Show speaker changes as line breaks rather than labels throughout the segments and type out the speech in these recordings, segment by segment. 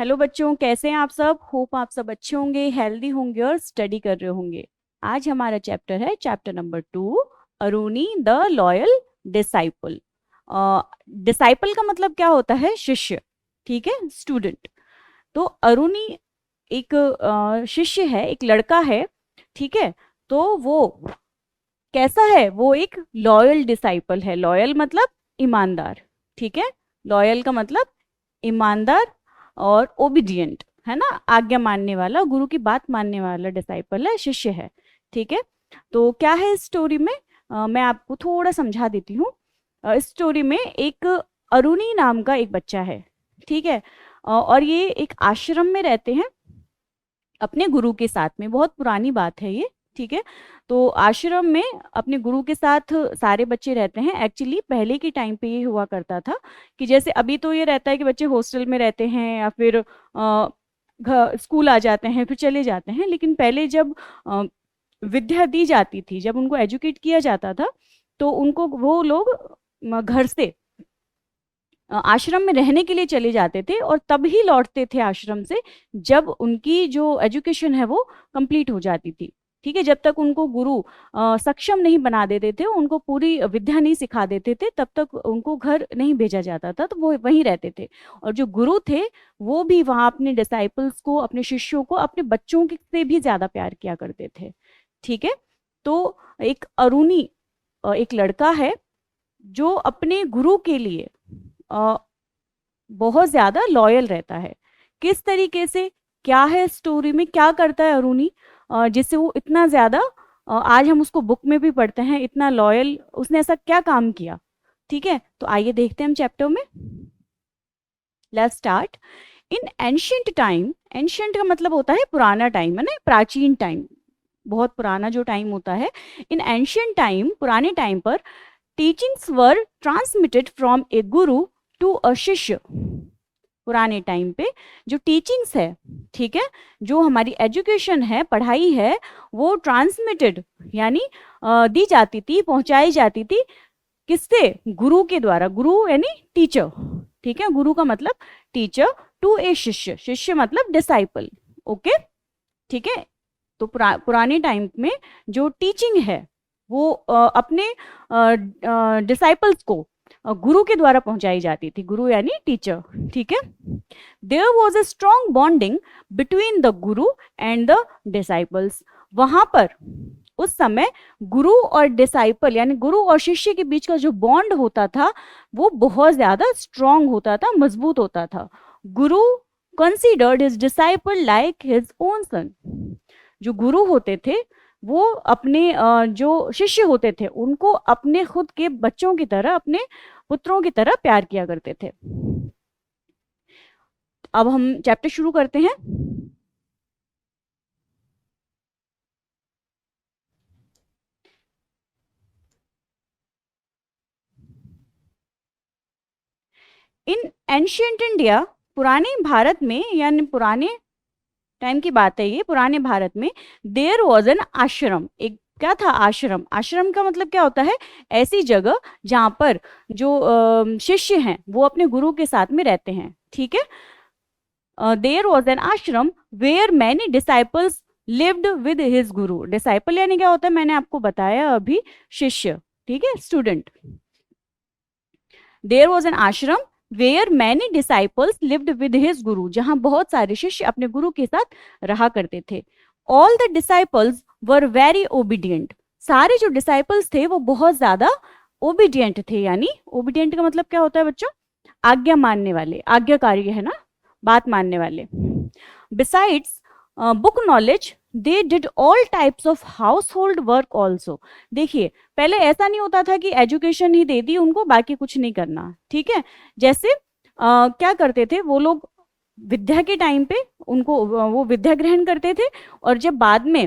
Hello बच्चों, कैसे हैं आप सब। होप आप सब अच्छे होंगे, हेल्दी होंगे और स्टडी कर रहे होंगे। आज हमारा चैप्टर है chapter number 2, Aruni the loyal disciple. Disciple का मतलब क्या होता है? शिष्य। ठीक है, स्टूडेंट। तो अरुणी एक शिष्य है, एक लड़का है। ठीक है, तो वो कैसा है? वो एक लॉयल डिसाइपल है। लॉयल मतलब ईमानदार। ठीक है, लॉयल का मतलब ईमानदार और ओबीडियंट, है ना, आज्ञा मानने वाला, गुरु की बात मानने वाला डिसाइपल है, शिष्य है। ठीक है, तो क्या है इस स्टोरी में? मैं आपको थोड़ा समझा देती हूँ। इस स्टोरी में एक अरुणी नाम का एक बच्चा है। ठीक है, और ये एक आश्रम में रहते हैं अपने गुरु के साथ में। बहुत पुरानी बात है ये। ठीक है, तो आश्रम में अपने गुरु के साथ सारे बच्चे रहते हैं। एक्चुअली पहले के टाइम पे ये हुआ करता था कि जैसे अभी तो ये रहता है कि बच्चे हॉस्टल में रहते हैं या फिर स्कूल आ जाते हैं फिर चले जाते हैं, लेकिन पहले जब विद्या दी जाती थी, जब उनको एजुकेट किया जाता था, तो उनको वो लोग घर से आश्रम में रहने के लिए चले जाते थे और तब ही लौटते थे आश्रम से जब उनकी जो एजुकेशन है वो कंप्लीट हो जाती थी। ठीक है, जब तक उनको गुरु सक्षम नहीं बना देते थे, उनको पूरी विद्या नहीं सिखा देते थे, तब तक उनको घर नहीं भेजा जाता था, तो वो वहीं रहते थे। और जो गुरु थे वो भी वहाँ अपने डिसाइपल्स को, अपने शिष्यों को अपने बच्चों से भी ज्यादा प्यार किया करते थे। ठीक है, तो एक अरुणी एक लड़का है जो अपने गुरु के लिए बहुत ज्यादा लॉयल रहता है। किस तरीके से, क्या है स्टोरी में, क्या करता है अरुणी जिससे वो इतना ज्यादा आज हम उसको बुक में भी पढ़ते हैं, इतना लॉयल, उसने ऐसा क्या काम किया। ठीक है, तो आइए देखते हैं हम चैप्टर में। Let's start. In ancient time, ancient का मतलब होता है पुराना टाइम, है ना, प्राचीन टाइम, बहुत पुराना जो टाइम होता है। इन एंशियंट टाइम, पुराने टाइम पर, teachings were transmitted from A Guru to a शिष्य। पुराने टाइम पे जो टीचिंग्स है, ठीक है, जो हमारी एजुकेशन है, पढ़ाई है, वो ट्रांसमिटेड यानी दी जाती थी, पहुंचाई जाती थी। किससे? गुरु के द्वारा। गुरु यानी टीचर। ठीक है, गुरु का मतलब टीचर, टू ए शिष्य, शिष्य मतलब डिसाइपल। ओके, ठीक है। तो पुराने टाइम में जो टीचिंग है वो अपने डिसाइपल्स को गुरु के द्वारा पहुंचाई जाती थी। गुरु यानी टीचर। ठीक है, there was a strong bonding between the guru and the disciples. वहां पर उस समय गुरु और डिसाइपल यानी गुरु और शिष्य के बीच का जो बॉन्ड होता था वो बहुत ज्यादा स्ट्रॉन्ग होता था, मजबूत होता था। गुरु considered his disciple like his own son. जो गुरु होते थे वो अपने जो शिष्य होते थे उनको अपने खुद के बच्चों की तरह, अपने पुत्रों की तरह प्यार किया करते थे। अब हम चैप्टर शुरू करते हैं। इन एंशियंट इंडिया, पुराने भारत में, यानी पुराने टाइम की बात है ये, पुराने भारत में, देयर वॉज एन आश्रम। एक क्या था? आश्रम। आश्रम का मतलब क्या होता है? ऐसी जगह जहां पर जो शिष्य हैं वो अपने गुरु के साथ में रहते हैं। ठीक है, there was an ashram where many disciples lived with his guru. Disciple यानी क्या होता है? मैंने आपको बताया अभी, शिष्य। ठीक है, student. There was an ashram where many disciples lived with his guru, जहां बहुत सारे शिष्य अपने गुरु के साथ रहा करते थे। All the disciples were very obedient. सारे जो डिसाइपल्स थे वो बहुत ज्यादा ओबीडियंट थे। यानी ओबीडियंट का मतलब क्या होता है बच्चों? आज्ञा मानने वाले, आज्ञाकारी, है ना, बात मानने वाले। Besides book knowledge they did all types of house hold work also. देखिए, पहले ऐसा नहीं होता था कि एजुकेशन ही दे दी उनको, बाकी कुछ नहीं करना। ठीक है, जैसे क्या करते थे वो लोग विद्या के टाइम पे, उनको वो विद्या ग्रहण करते थे, और जब बाद में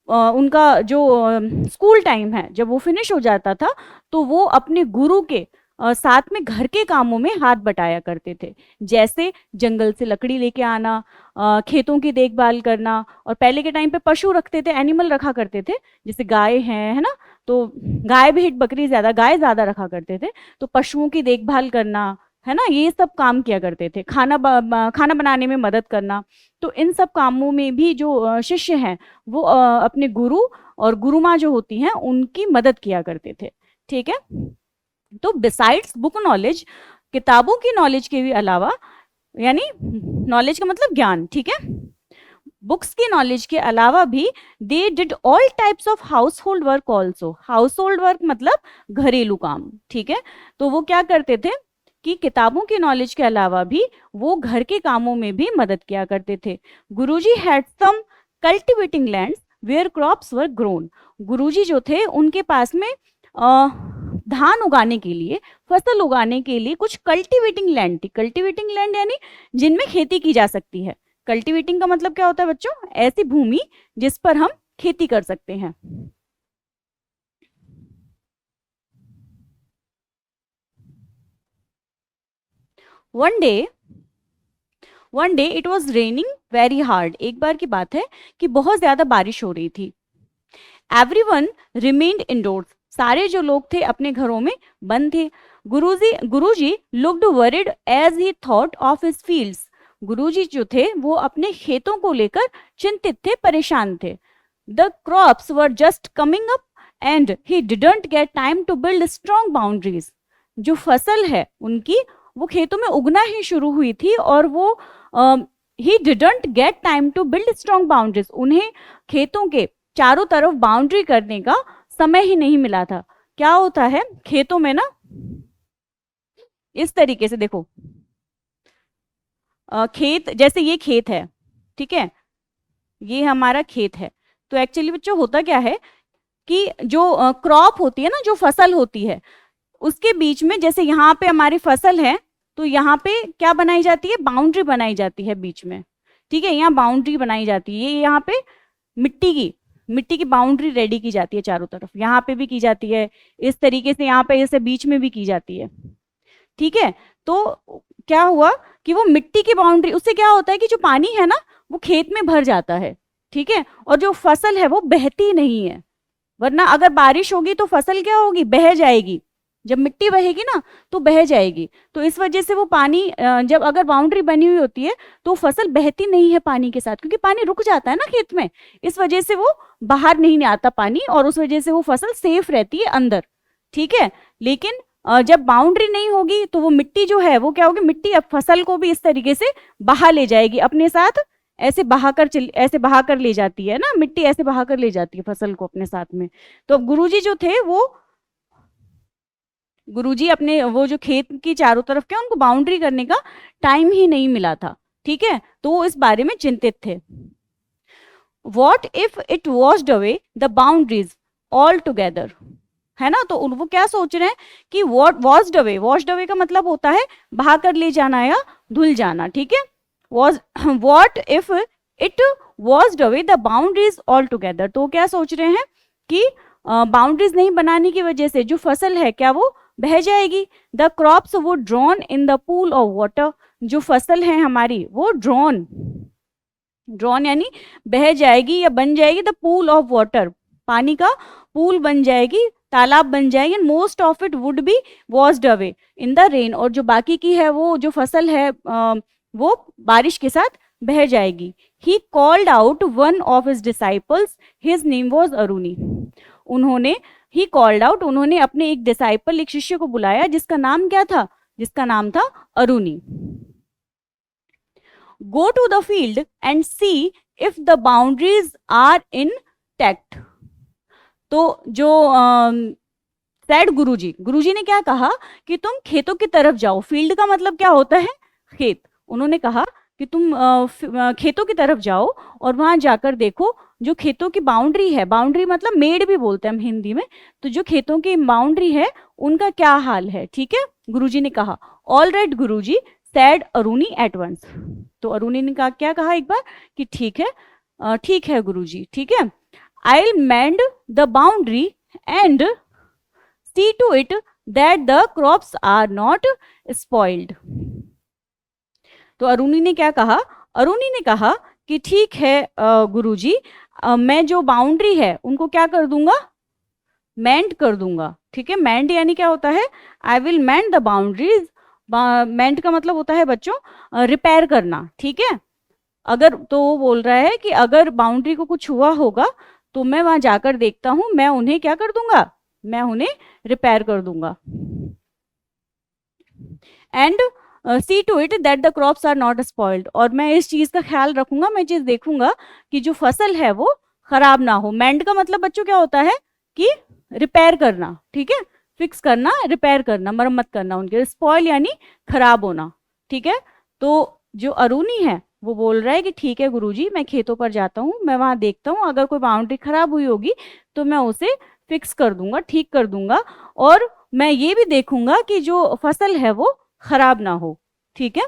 उनका जो स्कूल टाइम है जब वो फिनिश हो जाता था, तो वो अपने गुरु के साथ में घर के कामों में हाथ बटाया करते थे। जैसे जंगल से लकड़ी लेके आना, खेतों की देखभाल करना, और पहले के टाइम पे पशु रखते थे, एनिमल रखा करते थे, जैसे गाय है ना, तो गाय भेड़ बकरी ज्यादा, गाय ज्यादा रखा करते थे, तो पशुओं की देखभाल करना, है ना, ये सब काम किया करते थे, खाना बनाने में मदद करना। तो इन सब कामों में भी जो शिष्य हैं वो अपने गुरु और गुरुमाँ जो होती हैं उनकी मदद किया करते थे। ठीक है, तो बिसाइड्स बुक नॉलेज, किताबों की नॉलेज के भी अलावा, यानी नॉलेज का मतलब ज्ञान, ठीक है, बुक्स की नॉलेज के अलावा भी they did all types of house hold work also. House hold work मतलब घरेलू काम, ठीक है। तो वो क्या करते थे कि किताबों की नॉलेज के अलावा भी वो घर के कामों में भी मदद किया करते थे। Guruji had some cultivating lands where crops were grown. Guruji जो थे उनके पास में धान उगाने के लिए, फसल उगाने के लिए कुछ कल्टिवेटिंग लैंड थी। कल्टिवेटिंग लैंड यानी जिनमें खेती की जा सकती है। कल्टिवेटिंग का मतलब क्या होता है बच्चों? ऐसी भूमि जिस पर हम खेती कर सकते हैं। One day it was raining very hard. एक बार की बात है कि बहुत ज्यादा बारिश हो रही थी। Everyone remained indoors. सारे जो लोग थे अपने घरों में बंद थे। Guruji looked worried as he thought of his fields. Guruji जो थे वो अपने खेतों को लेकर चिंतित थे, परेशान थे। The crops were just coming up and he didn't get time to build strong boundaries. जो फसल है उनकी वो खेतों में उगना ही शुरू हुई थी और वो he didn't get time to build strong boundaries. उन्हें खेतों के चारों तरफ बाउंड्री करने का समय ही नहीं मिला था। क्या होता है खेतों में ना, इस तरीके से देखो, खेत, जैसे ये खेत है, ठीक है, ये हमारा खेत है। तो एक्चुअली बच्चों होता क्या है कि जो क्रॉप होती है ना, जो फसल होती है, उसके बीच में, जैसे यहाँ पे हमारी फसल है तो यहाँ पे क्या बनाई जाती है? बाउंड्री बनाई जाती है बीच में, ठीक है, यहाँ बाउंड्री बनाई जाती है। यहाँ पे मिट्टी की बाउंड्री रेडी की जाती है चारों तरफ, यहाँ पे भी की जाती है इस तरीके से, यहाँ पे ऐसे बीच में भी की जाती है, ठीक है। तो क्या हुआ कि वो मिट्टी की बाउंड्री, उससे क्या होता है कि जो पानी है ना वो खेत में भर जाता है, ठीक है, और जो फसल है वो बहती नहीं है। वरना अगर बारिश होगी तो फसल क्या होगी? बह जाएगी। जब मिट्टी बहेगी ना तो बह जाएगी। तो इस वजह से वो पानी, जब अगर बाउंड्री बनी हुई होती है तो फसल बहती नहीं है पानी के साथ, क्योंकि पानी रुक जाता है ना खेत में, इस वजह से वो बाहर नहीं आता पानी, और उस वजह से वो फसल सेफ रहती है अंदर, ठीक है। लेकिन जब बाउंड्री नहीं होगी तो वो मिट्टी जो है वो क्या होगी? मिट्टी अब फसल को भी इस तरीके से बहा ले जाएगी अपने साथ, ऐसे बहाकर ले जाती है ना, मिट्टी ऐसे बहाकर ले जाती है फसल को अपने साथ में। तो अब गुरुजी जो थे वो, गुरुजी अपने वो जो खेत की चारों तरफ क्या, उनको बाउंड्री करने का टाइम ही नहीं मिला था, ठीक है, तो वो इस बारे में चिंतित थे। What if it washed away the boundaries all together, है ना। तो वो क्या सोच रहे हैं कि वॉश्ड अवे का मतलब होता है बहा कर ले जाना या धुल जाना, ठीक है। What if it washed away the boundaries all together, तो क्या सोच रहे हैं कि बाउंड्रीज नहीं बनाने की वजह से जो फसल है क्या वो बह जाएगी। द क्रॉप्स वो drawn in the pool of water, जो फसल है हमारी वो ड्रॉन यानी बह जाएगी या बन जाएगी, द पूल ऑफ वाटर, पानी का पूल बन जाएगी, तालाब बन जाएगी। And most of it would be washed away in the rain, और जो बाकी की है वो जो फसल है वो बारिश के साथ बह जाएगी। He called out one of his disciples, his name was Aruni. उन्होंने अपने एक डिसाइपल, एक शिष्य को बुलाया जिसका नाम क्या था? जिसका नाम था Aruni. Go to the field and see if the boundaries are intact. तो जो सैड गुरुजी ने क्या कहा कि तुम खेतों की तरफ जाओ। फील्ड का मतलब क्या होता है? खेत। उन्होंने कहा कि तुम खेतों की तरफ जाओ और वहां जाकर देखो जो खेतों की बाउंड्री है, बाउंड्री मतलब मेड़ भी बोलते हैं हम हिंदी में, तो जो खेतों की बाउंड्री है उनका क्या हाल है, ठीक है। गुरुजी ने कहा all right Guruji sad Aruni at once. तो अरुणी ने कहा, क्या कहा एक बार कि ठीक है गुरुजी, ठीक है। I'll mend the boundary and see to it that the crops are not spoiled. तो अरुणी ने क्या कहा? अरुणी ने कहा कि ठीक है गुरुजी, मैं जो बाउंड्री है उनको क्या कर दूंगा? मेंड कर दूंगा, ठीक है। मेंड यानी क्या होता है? I will mend the boundaries mend का मतलब होता है बच्चों रिपेयर करना, ठीक है। अगर तो वो बोल रहा है कि अगर बाउंड्री को कुछ हुआ होगा तो मैं वहां जाकर देखता हूं, मैं उन्हें क्या कर दूंगा, मैं उन्हें रिपेयर कर दूंगा। And see to it that the crops are not spoiled, और मैं इस चीज का ख्याल रखूंगा, मैं चीज देखूंगा कि जो फसल है वो खराब ना हो। मेंड का मतलब बच्चों क्या होता है कि रिपेयर करना, ठीक है, फिक्स करना, रिपेयर करना, मरम्मत करना उनके। स्पॉइल यानी खराब होना, ठीक है। तो जो अरुणी है वो बोल रहा है कि ठीक है गुरुजी, मैं खेतों पर जाता हूँ, मैं वहां देखता हूँ, अगर कोई बाउंड्री खराब हुई होगी तो मैं उसे फिक्स कर दूंगा, ठीक कर दूंगा, और मैं ये भी देखूंगा कि जो फसल है वो खराब ना हो, ठीक है।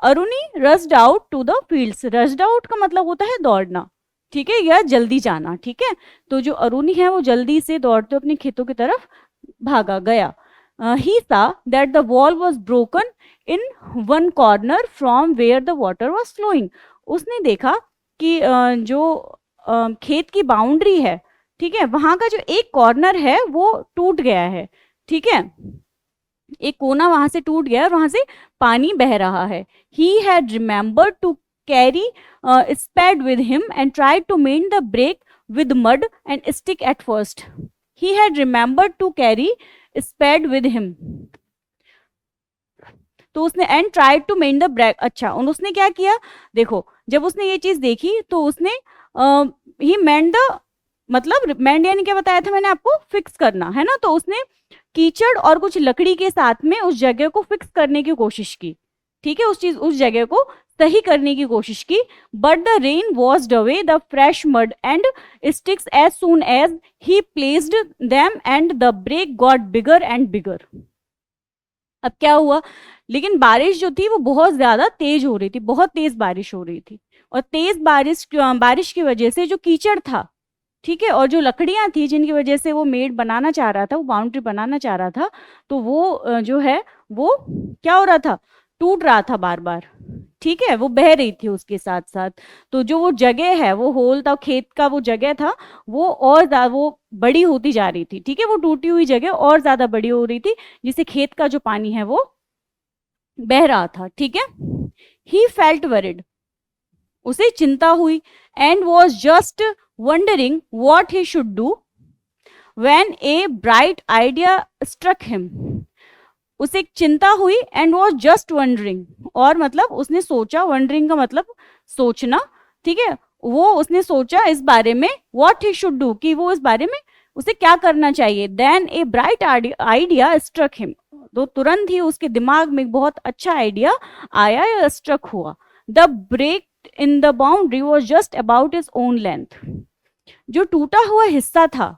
Aruni rushed out to the fields, rushed out का मतलब होता है दौड़ना, ठीक है, या जल्दी जाना, ठीक है। तो जो अरुणी है वो जल्दी से दौड़ते अपने खेतों की तरफ भागा गया। He saw that the wall was broken in one corner from where the water was flowing. उसने देखा कि जो खेत की बाउंड्री है, ठीक है, वहां का जो एक कॉर्नर है वो टूट गया है, ठीक है, एक कोना वहां से टूट गया और वहां से पानी बह रहा है। He had remembered to carry spade with him and tried to mend the break with mud and stick at first. He had remembered to carry spade with him, तो उसने and tried to mend the break, अच्छा, और उसने क्या किया, देखो जब उसने ये चीज देखी तो उसने ही मेंट द, मतलब मेंट यानी क्या बताया था मैंने आपको, फिक्स करना है ना। तो उसने कीचड़ और कुछ लकड़ी के साथ में उस जगह को फिक्स करने की कोशिश की, ठीक है, उस जगह को सही करने की कोशिश की। But the rain washed away the fresh mud and sticks as soon as he placed them and the break got bigger and bigger. अब क्या हुआ, लेकिन बारिश जो थी वो बहुत ज्यादा तेज हो रही थी, बहुत तेज बारिश हो रही थी, और तेज बारिश की वजह से जो कीचड़ था, ठीक है, और जो लकड़ियां थी जिनकी वजह से वो मेड बनाना चाह रहा था, वो बाउंड्री बनाना चाह रहा था, तो वो जो है वो क्या हो रहा था, टूट रहा था बार बार, ठीक है, वो बह रही थी उसके साथ साथ। तो जो वो जगह है, वो होल था खेत का, वो जगह था, वो और वो बड़ी होती जा रही थी, ठीक है, वो टूटी हुई जगह और ज्यादा बड़ी हो रही थी, जिससे खेत का जो पानी है वो बह रहा था, ठीक है। ही फेल्ट वरिड, उसे चिंता हुई, and was just wondering what he should do when a bright idea struck him। उसे चिंता हुई एंड वॉज जस्ट वंडरिंग, और मतलब उसने सोचा, वंडरिंग का मतलब सोचना, ठीक है, वो उसने सोचा इस बारे में, what he should do, कि वो इस बारे में उसे क्या करना चाहिए। Then a bright idea struck him, तो तुरंत ही उसके दिमाग में बहुत अच्छा आइडिया आया या स्ट्रक हुआ। The break in the boundary was just about his own length, जो टूटा हुआ हिस्सा था,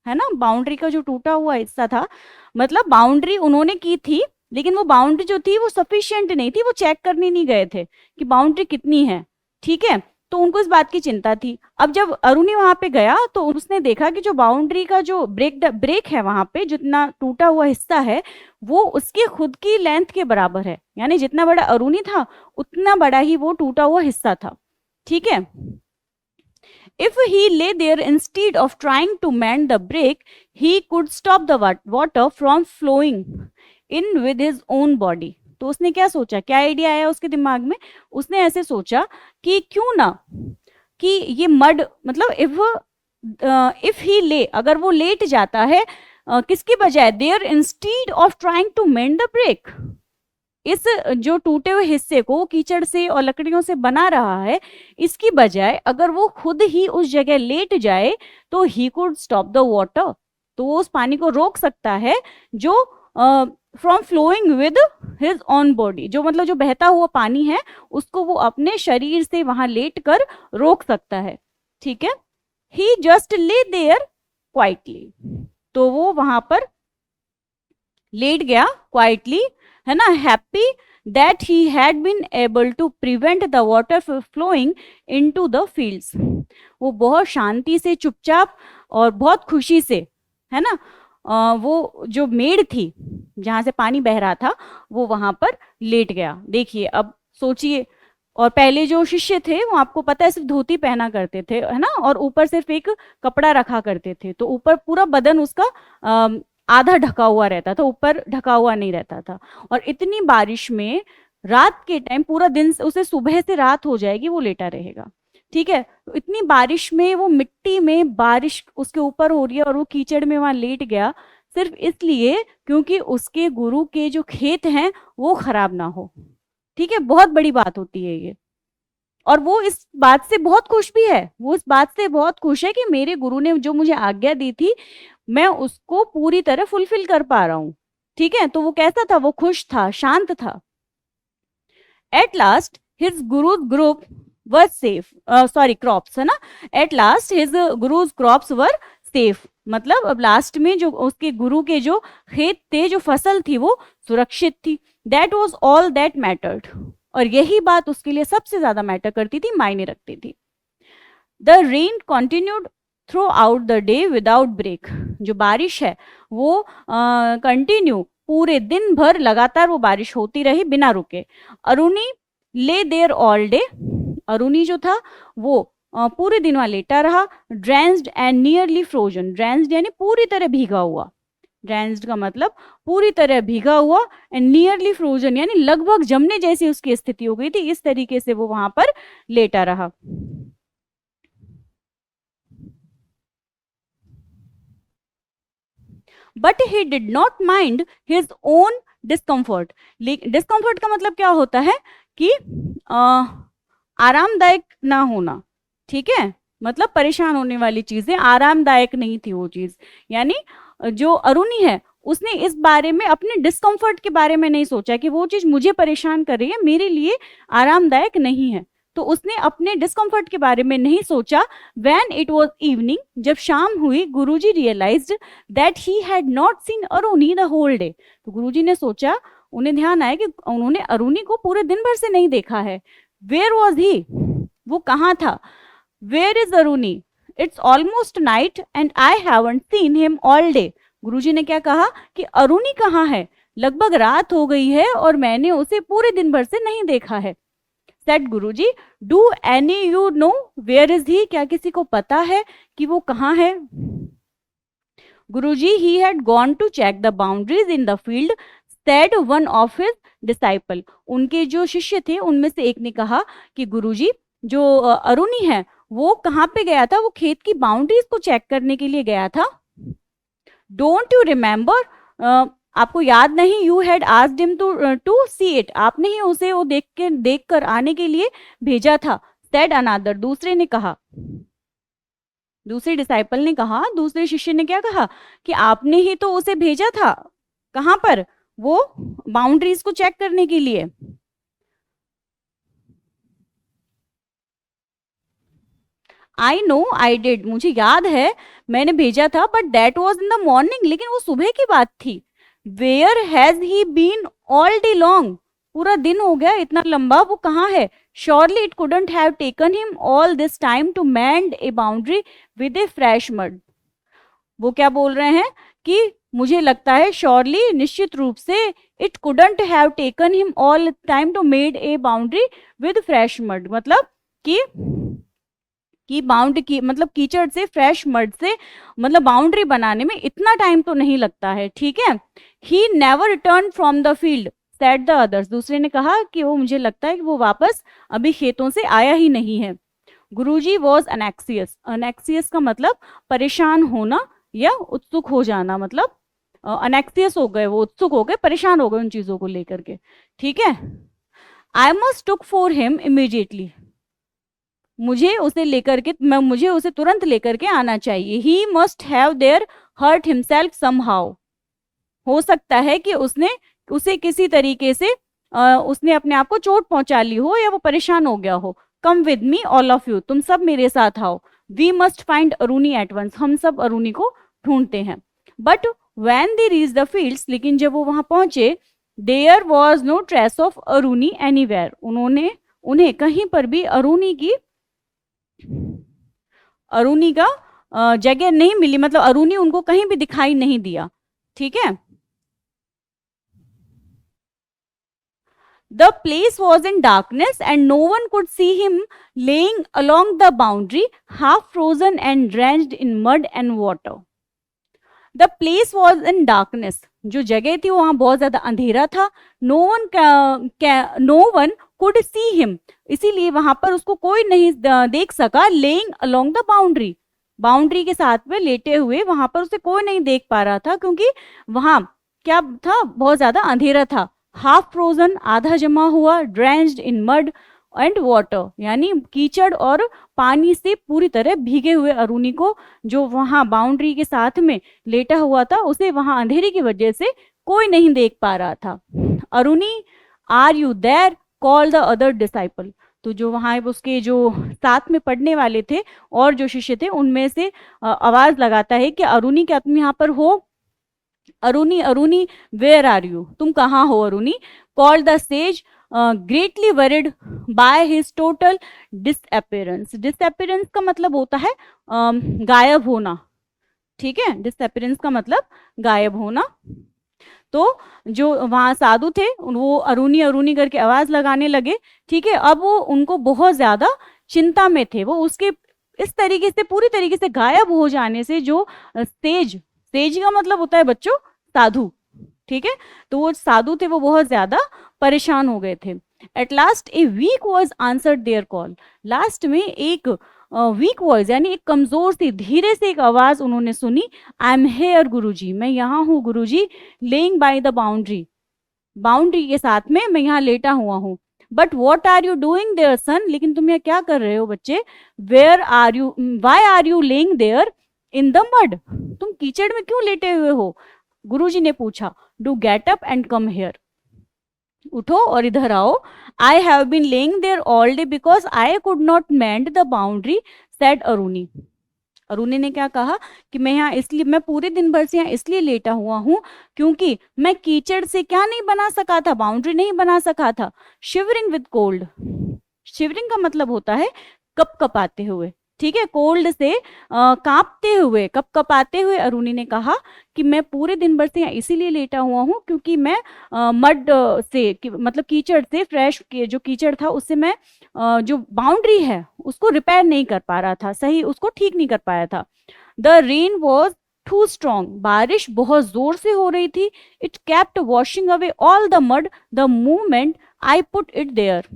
है ना, बाउंड्री का जो टूटा हुआ हिस्सा था, मतलब बाउंड्री उन्होंने की थी, लेकिन वो बाउंड्री जो थी वो सफिशिएंट नहीं थी, वो चेक करने नहीं गए थे कि बाउंड्री कितनी है, ठीक है, तो उनको इस बात की चिंता थी। अब जब अरुणी वहां पे गया तो उसने देखा कि जो बाउंड्री का जो ब्रेक है वहां पे, जितना टूटा हुआ हिस्सा है वो उसकी खुद की लेंथ के बराबर है, यानी जितना बड़ा अरुणी था उतना बड़ा ही वो टूटा हुआ हिस्सा था, ठीक है। If he lay there instead of trying to mend the break, he could stop the water from flowing in with his own body। तो उसने क्या सोचा, क्या आइडिया आया उसके दिमाग में, उसने ऐसे सोचा कि क्यों ना कि ये मड, मतलब इफ ही ले, अगर वो लेट जाता है किसकी बजाय, there instead of trying to mend the break, इस जो टूटे हुए हिस्से को कीचड़ से और लकड़ियों से बना रहा है, इसकी बजाय अगर वो खुद ही उस जगह लेट जाए तो he could stop the water, तो वो उस पानी को रोक सकता है जो from flowing with his own body, जो मतलब जो बहता हुआ पानी है उसको वो अपने शरीर से वहां लेट कर रोक सकता है, ठीक है। He just lay there quietly, तो वो वहां पर लेट गया क्वाइटली, है ना, happy that he had been able to prevent the water flowing into the fields. वो बहुत शांति से, चुपचाप और बहुत खुशी से, है ना, वो जो मेड़ थी जहां से पानी बह रहा था वो वहां पर लेट गया। देखिए अब सोचिए, और पहले जो शिष्य थे वो आपको पता है सिर्फ धोती पहना करते थे, है ना, और ऊपर सिर्फ एक कपड़ा रखा करते थे, तो ऊपर पूरा बदन उसका आधा ढका हुआ रहता था, ऊपर ढका हुआ नहीं रहता था। और इतनी बारिश में रात के टाइम पूरा दिन उसे सुबह से रात हो जाएगी वो लेटा रहेगा, ठीक है। तो इतनी बारिश में वो मिट्टी में बारिश उसके ऊपर हो रही है और वो कीचड़ में वहां लेट गया सिर्फ इसलिए क्योंकि उसके गुरु के जो खेत हैं वो खराब ना हो, ठीक है। बहुत बड़ी बात होती है ये। और वो इस बात से बहुत खुश भी है, वो इस बात से बहुत खुश है कि मेरे गुरु ने जो मुझे आज्ञा दी थी मैं उसको पूरी तरह फुलफिल कर पा रहा हूं, ठीक है। तो वो कैसा था, वो खुश था, शांत था। At last his guru's group were safe, sorry crops है ना, at last his guru's crops were safe, मतलब अब लास्ट में जो उसके गुरु के जो खेत थे, जो फसल थी वो सुरक्षित थी। That was all that mattered, और यही बात उसके लिए सबसे ज्यादा मैटर करती थी, मायने रखती थी। The rain continued throughout the day without break, जो बारिश है वो कंटिन्यू पूरे दिन भर लगातार वो बारिश होती रही बिना रुके। Aruni lay their all day, Aruni जो था वो पूरे दिन वहां लेटा रहा। Drenched and nearly frozen, drenched यानी पूरी तरह भीगा हुआ, ड्रेंस्ड का मतलब पूरी तरह भीगा हुआ, एंड नियरली फ्रोजन यानी लगभग जमने जैसी उसकी स्थिति हो गई थी। इस तरीके से वो वहां पर लेटा रहा। But he did not mind his own discomfort, discomfort का मतलब क्या होता है कि आरामदायक ना होना, ठीक है। मतलब परेशान होने वाली चीजें आरामदायक नहीं थी वो चीज, यानी जो अरुणी है उसने इस बारे में अपने डिस्कम्फर्ट के बारे में नहीं सोचा कि वो चीज मुझे परेशान कर रही है, मेरे लिए आरामदायक नहीं है, तो उसने अपने डिस्कम्फर्ट के बारे में नहीं सोचा। व्हेन इट वाज इवनिंग, जब शाम हुई, Guruji realised that he had not seen Aruni the whole day, तो गुरुजी ने सोचा, उन्हें ध्यान आया कि उन्होंने अरुणी को पूरे दिन भर से नहीं देखा है। वेयर वॉज ही, वो कहाँ था। Where is Aruni, it's almost night and I haven't seen him all day, Guruji ने क्या कहा कि अरुणी कहाँ है, लगभग रात हो गई है और मैंने उसे पूरे दिन भर से नहीं देखा है। Said Guruji, do any you know where is he, क्या किसी को पता है कि वो कहाँ है। Guruji, he had gone to check the boundaries in the field, said one of his disciple, उनके जो शिष्य थे उनमें से एक ने कहा कि गुरुजी, जो अरुणी है वो कहाँ पे गया था, वो खेत की बाउंड्रीज को चेक करने के लिए गया था। डोंट यू रिमेम्बर, आपको याद नहीं, you had asked him to see it, आपने ही उसे वो देख कर आने के लिए भेजा था। सेड अनदर, दूसरे ने कहा, दूसरे डिसाइपल ने कहा, दूसरे शिष्य ने क्या कहा कि आपने ही तो उसे भेजा था, कहां पर, वो बाउंड्रीज को चेक करने के लिए। आई नो आई डिड, मुझे याद है मैंने भेजा था, but that was in the morning, लेकिन वो सुबह की बात थी। Where has he been all day long, पूरा दिन हो गया इतना लंबा, वो कहाँ है। Surely it couldn't have taken him all this time to mend a boundary with a fresh mud, वो क्या बोल रहे हैं कि मुझे लगता है श्योरली, निश्चित रूप से, it couldn't have taken him all time to made a boundary with fresh mud, मतलब कि बाउंड की मतलब कीचड़ से, फ्रेश मड से, मतलब बाउंड्री बनाने में इतना टाइम तो नहीं लगता है, ठीक है। He never return from the field, said the others, दूसरे ने कहा कि वो मुझे लगता है कि वो वापस अभी खेतों से आया ही नहीं है। गुरुजी वॉज अनेक्सियस, अनेक्सियस का मतलब परेशान होना या उत्सुक हो जाना, मतलब अनेक्सियस हो गए, वो उत्सुक हो गए, परेशान हो गए उन चीजों को लेकर के, ठीक है। I must took for him immediately, मुझे उसे तुरंत लेकर के आना चाहिए। He must have there hurt himself somehow, हो सकता है कि उसने उसे किसी तरीके से उसने अपने आप को चोट पहुंचा ली हो या वो परेशान हो गया हो। Come with me all of you, तुम सब मेरे साथ आओ। We must find Aruni at once, हम सब अरुणी को ढूंढते हैं। But when they reach the fields, लेकिन जब वो वहां पहुंचे, there was no trace of Aruni anywhere, उन्हें कहीं पर भी अरुणी का जगह नहीं मिली, मतलब अरुणी उनको कहीं भी दिखाई नहीं दिया, ठीक है। The place was in darkness and no one could see him laying along the boundary, half frozen and drenched in mud and water. The place was in darkness, जो जगह थी वहां बहुत ज्यादा अंधेरा था. No one could see him, इसीलिए वहां पर उसको कोई नहीं देख सका. Laying along the boundary, boundary के साथ में लेटे हुए वहां पर उसे कोई नहीं देख पा रहा था, क्योंकि वहां क्या था, बहुत ज्यादा अंधेरा था. हाफ फ्रोजन, आधा जमा हुआ. Drenched in mud and water, यानी कीचड़ और पानी से पूरी तरह भीगे हुए अरुणी को, जो वहां बाउंड्री के साथ में लेटा हुआ था, उसे वहां अंधेरे की वजह से कोई नहीं देख पा रहा था. Aruni, are you there, call the other disciple. तो जो वहां उसके जो साथ में पढ़ने वाले थे और जो शिष्य थे, उनमें से आवाज लगाता है कि अरुणी, क्या तुम यहाँ पर हो? Aruni, Aruni, where are you, तुम कहाँ हो Aruni? Call the sage, greatly worried by his total disappearance. Disappearance का मतलब होता है गायब होना, ठीक है. डिसअपियरेंस का मतलब गायब होना. तो जो वहां साधु थे वो अरुणी अरुणी करके आवाज लगाने लगे, ठीक है. अब वो उनको बहुत ज्यादा चिंता में थे. वो उसके इस तरीके से पूरी तरीके से गायब हो जाने से, जो सेज, सेज का मतलब होता है बच्चों साधु, ठीक है. तो वो साधु थे, वो बहुत ज्यादा परेशान हो गए थे. At last a weak voice answered their call. Last में एक वीक वॉइस, यानी एक कमजोर सी, धीरे से एक आवाज उन्होंने सुनी. आई एम हेयर गुरुजी, मैं यहाँ हूँ Guruji. Lying by the boundary, boundary के साथ में मैं यहाँ लेटा हुआ हूँ. But what are you doing there son, लेकिन तुम यहाँ क्या कर रहे हो बच्चे? Where are you, why are you lying there in the mud, तुम कीचड़ में क्यों लेटे हुए हो? गुरुजी ने पूछा. Do get up and come here, उठो और इधर आओ. I have been laying there all day because I could not mend the boundary, said Aruni. Aruni ने क्या कहा कि मैं यहाँ इसलिए, मैं पूरे दिन भर से यहाँ इसलिए लेटा हुआ हूँ क्योंकि मैं कीचड़ से क्या नहीं बना सका था, बाउंड्री नहीं बना सका था. शिवरिंग विद कोल्ड, शिवरिंग का मतलब होता है कपकपाते हुए, ठीक है. कोल्ड से कांपते हुए, कपकपाते हुए अरुणी ने कहा कि मैं पूरे दिन भर से यहाँ इसीलिए लेटा हुआ हूँ क्योंकि मैं मड से, मतलब कीचड़ से, फ्रेश जो कीचड़ था उससे मैं जो बाउंड्री है उसको रिपेयर नहीं कर पा रहा था, सही उसको ठीक नहीं कर पाया था. The rain was too strong, बारिश बहुत जोर से हो रही थी. It kept washing away all the mud the moment I put it there.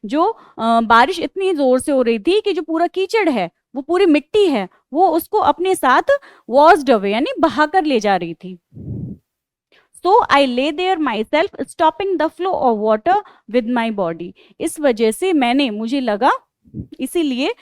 जो बारिश इतनी जोर से हो रही थी कि जो पूरा कीचड़ है, वो पूरी मिट्टी है, वो उसको अपने साथ वॉश्ड अवे, यानी बहाकर ले जा रही थी. So I lay there myself stopping the flow of water with my body. इस वजह से मैंने, मुझे लगा, इसीलिए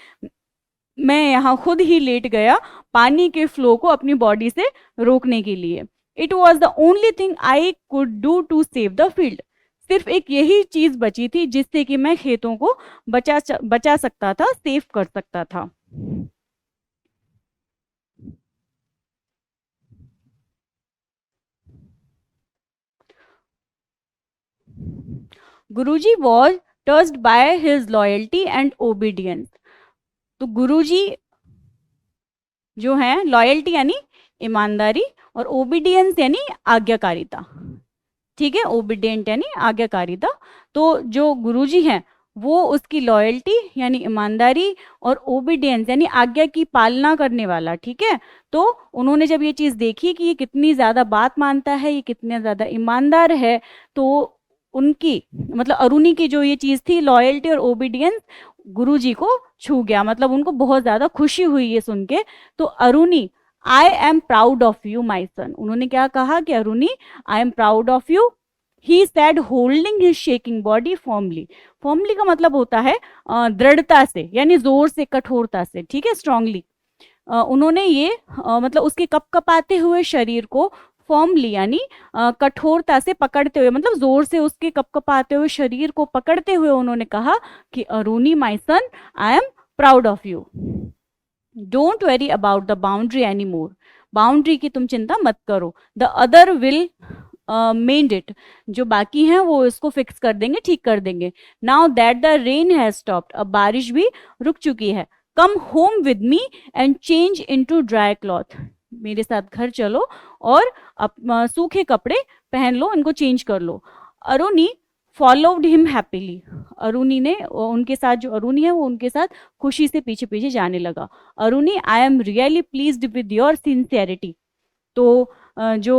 मैं यहाँ खुद ही लेट गया पानी के फ्लो को अपनी बॉडी से रोकने के लिए. It was the only thing I could do to save the field. सिर्फ एक यही चीज बची थी जिससे कि मैं खेतों को बचा सकता था, सेव कर सकता था. Guruji was touched by his loyalty and obedience. तो गुरुजी जो है, लॉयल्टी यानी ईमानदारी, और ओबीडियंस यानी आज्ञाकारिता, ठीक है. ओबीडियंट यानी आज्ञाकारिता. तो जो गुरुजी हैं वो उसकी लॉयल्टी यानी ईमानदारी और ओबीडियंस यानी आज्ञा की पालना करने वाला, ठीक है. तो उन्होंने जब ये चीज देखी कि ये कितनी ज्यादा बात मानता है, ये कितना ज्यादा ईमानदार है, तो उनकी, मतलब अरुणी की जो ये चीज थी, लॉयल्टी और ओबीडियंस, गुरुजी को छू गया. मतलब उनको बहुत ज्यादा खुशी हुई ये सुन के. तो Aruni, I am proud of you my son. उन्होंने क्या कहा कि Aruni, I am proud of you. He said holding his shaking body formally. Formally का मतलब होता है दृढ़ता से, यानी जोर से, कठोरता से, ठीक है, स्ट्रांगली. उन्होंने ये मतलब उसके कपकपाते हुए शरीर को फॉर्मली यानी कठोरता से पकड़ते हुए, मतलब जोर से उसके कपकपाते हुए शरीर को पकड़ते हुए उन्होंने कहा कि Aruni my son, I am proud of you. Don't worry about the boundary any more. Boundary की तुम चिंता मत करो. The other will mend it. जो बाकी हैं वो इसको फिक्स कर देंगे, ठीक कर देंगे. Now that the rain has stopped. अब बारिश भी रुक चुकी है. Come home with me and change into dry cloth. मेरे साथ घर चलो और सूखे कपड़े पहन लो, इनको चेंज कर लो. Aruni followed him happily, Aruni ने उनके साथ, जो अरुणी है वो उनके साथ खुशी से पीछे पीछे जाने लगा। Aruni, I am really pleased with your sincerity. तो जो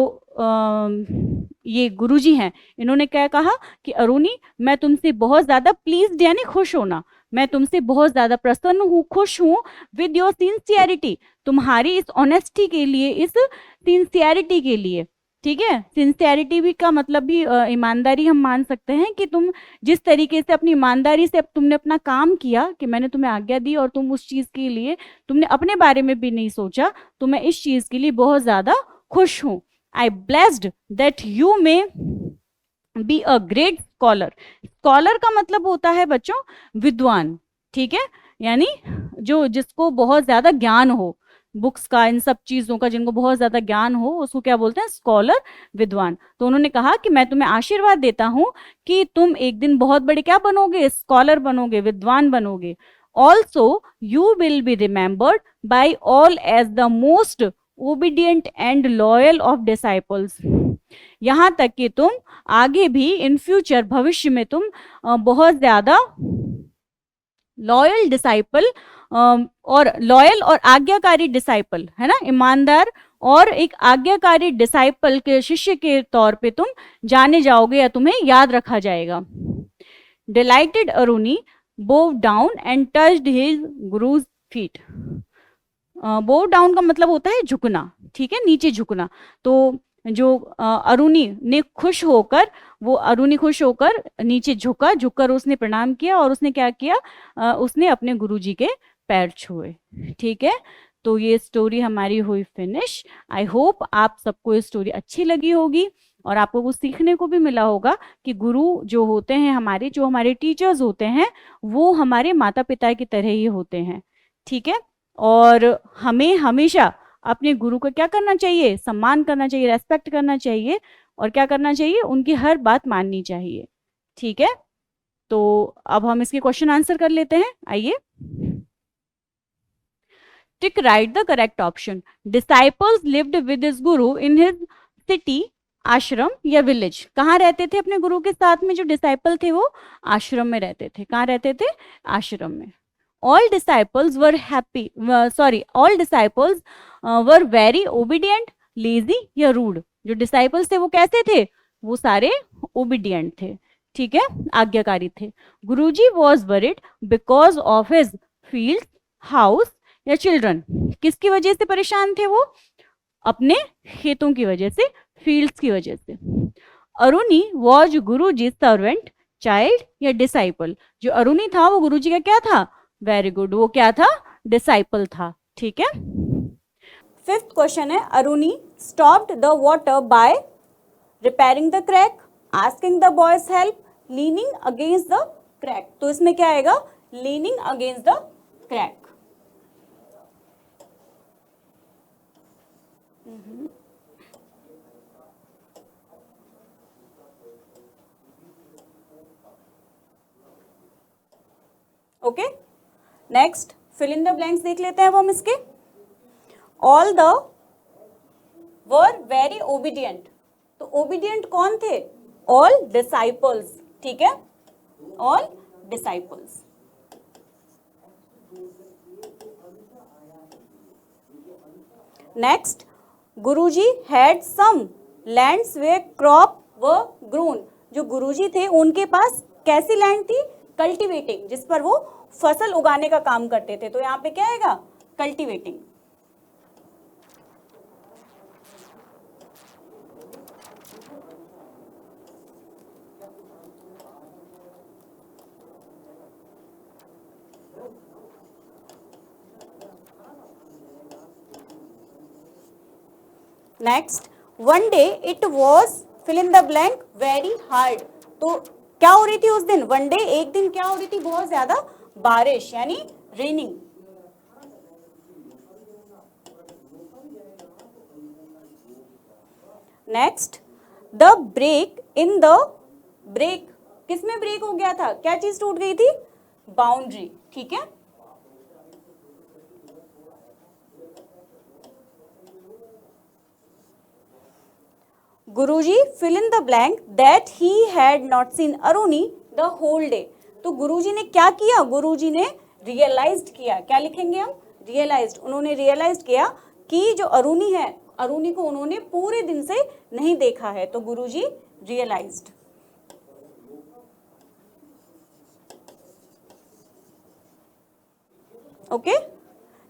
ये गुरुजी हैं, इन्होंने क्या कहा कि अरुणी, मैं तुमसे बहुत ज्यादा प्लीज्ड यानी खुश होना, मैं तुमसे बहुत ज्यादा प्रसन्न हूँ, खुश हूँ, विद योर सिंसियरिटी, तुम्हारी इस ऑनेस्टी के लिए, इस सिंसियरिटी के लिए। ठीक है, सिंसियरिटी भी का मतलब भी ईमानदारी हम मान सकते हैं कि तुम जिस तरीके से अपनी ईमानदारी से तुमने अपना काम किया, कि मैंने तुम्हें आज्ञा दी और तुम उस चीज के लिए तुमने अपने बारे में भी नहीं सोचा, तो मैं इस चीज के लिए बहुत ज्यादा खुश हूं। I blessed that you may be a great scholar. Scholar का मतलब होता है बच्चों विद्वान, ठीक है, यानी जो जिसको बहुत ज्यादा ज्ञान हो, बुक्स का, इन सब चीजों का जिनको बहुत ज्यादा ज्ञान हो, उसको क्या बोलते हैं, स्कॉलर, विद्वान। तो उन्होंने कहा कि मैं तुम्हें आशीर्वाद देता हूं कि तुम एक दिन बहुत बड़े क्या बनोगे, स्कॉलर बनोगे, विद्वान बनोगे। Also you will be remembered by all as the most obedient and loyal of disciples. यहां तक कि तुम आगे भी इन फ्यूचर, भविष्य में तुम बहुत ज्यादा लॉयल डिसाइपल और लॉयल और आज्ञाकारी डिसाइपल, है ना, ईमानदार और एक आज्ञाकारी डिसाइपल के शिष्य के तौर पे तुम जाने जाओगे या तुम्हें याद रखा जाएगा। Delighted Aruni bow down and touched his guru's feet. Bow down का मतलब होता है झुकना, ठीक है, नीचे झुकना। तो जो अरुणी ने खुश होकर, वो अरुणी खुश होकर नीचे झुका, झुककर उसने प्रणाम किया और उसने क्या किया, उसने अपने गुरुजी के पैर छुए। ठीक है, तो ये स्टोरी हमारी हुई फिनिश। आई होप आप सबको ये स्टोरी अच्छी लगी होगी और आपको कुछ सीखने को भी मिला होगा कि गुरु जो होते हैं हमारे, जो हमारे टीचर्स होते हैं, वो हमारे माता पिता की तरह ही होते हैं। ठीक है, और हमें हमेशा अपने गुरु को क्या करना चाहिए, सम्मान करना चाहिए, रेस्पेक्ट करना चाहिए और क्या करना चाहिए, उनकी हर बात माननी चाहिए। ठीक है, तो अब हम इसके क्वेश्चन आंसर कर लेते हैं, आइए। टिक right the correct option. Disciples lived with his Guru in his city, आश्रम या विलेज। कहाँ रहते थे अपने गुरु के साथ में जो डिसाइपल थे, वो आश्रम में रहते थे। कहाँ रहते थे, आश्रम में। all disciples were happy all disciples were very obedient, lazy या rude। जो disciples थे वो कैसे थे, वो सारे obedient थे, ठीक है, आज्ञाकारी थे। गुरुजी was worried because of his fields, house या children। किसकी वजह से परेशान थे वो, अपने खेतों की वजह से, फील्ड्स की वजह से। Aruni was Guruji servant, child या डिसाइपल। जो अरुणी था वो गुरुजी का क्या था, वेरी गुड, वो क्या था, डिसाइपल था। ठीक है, फिफ्थ क्वेश्चन है, Aruni stopped the water by repairing the crack, asking the boys help, leaning against the crack. तो इसमें क्या आएगा, leaning against the crack. Okay, next fill in the blanks देख लेते हैं अब हम इसके। All the were very obedient. तो ओबीडियंट कौन थे, ऑल डिसाइपल्स। ठीक है, all disciples. Next, Guruji had some lands where crop were grown. जो गुरुजी थे उनके पास कैसी लैंड थी, कल्टीवेटिंग, जिस पर वो फसल उगाने का काम करते थे। तो यहाँ पे क्या आएगा, cultivating. Next, one day it was fill in the blank very hard. तो क्या हो रही थी उस दिन, वन डे, एक दिन क्या हो रही थी, बहुत ज्यादा बारिश, यानी raining. Next, the break in the break, किसमें ब्रेक हो गया था, क्या चीज टूट गई थी, बाउंड्री। ठीक है, गुरुजी fill in the blank that he had not seen Aruni the whole day। तो गुरुजी ने क्या किया, गुरुजी ने रियलाइज्ड किया, क्या लिखेंगे हम, रियलाइज्ड। उन्होंने रियलाइज किया कि जो अरुणी है, अरुणी को उन्होंने पूरे दिन से नहीं देखा है, तो गुरुजी रियलाइज्ड। ओके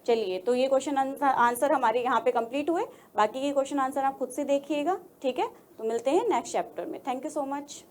चलिए, तो ये क्वेश्चन आंसर हमारे यहाँ पे कंप्लीट हुए। बाकी के क्वेश्चन आंसर आप खुद से देखिएगा, ठीक है। तो मिलते हैं नेक्स्ट चैप्टर में। Thank you so much.